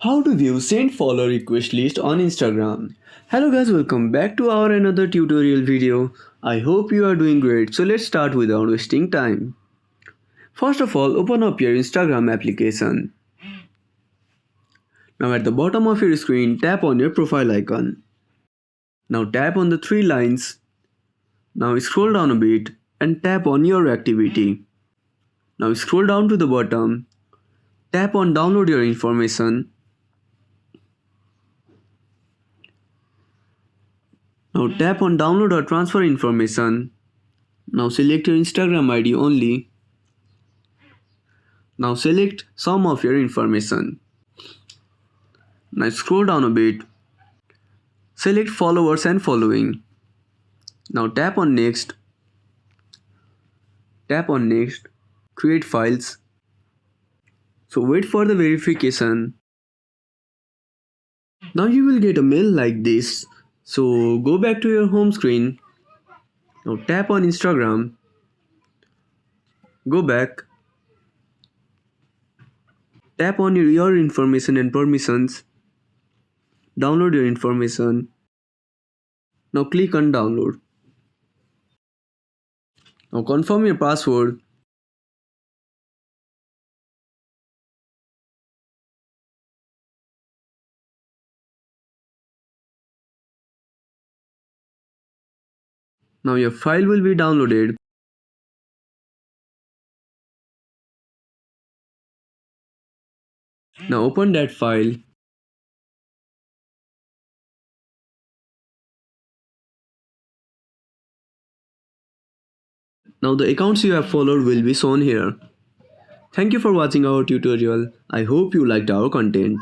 How to view sent follow request list on Instagram. Hello guys, welcome back to our another tutorial video. I hope you are doing great. So let's start without wasting time. First of all, open up your Instagram application. Now at the bottom of your screen, tap on your profile icon. Now tap on the three lines. Now scroll down a bit and tap on your activity. Now scroll down to the bottom. Tap on download your information. Now tap on download or transfer information. Now select your Instagram ID only. Now select some of your information. Now scroll down a bit. Select followers and following. Now tap on next. Tap on next. Create files. So wait for the verification. Now you will get a mail like this. So go back to your home screen. Now tap on Instagram. Go back. Tap on your information and permissions. Download your information. Now click on download. Now confirm your password. Now your file will be downloaded. Now open that file. Now the accounts you have followed will be shown here. Thank you for watching our tutorial. I hope you liked our content.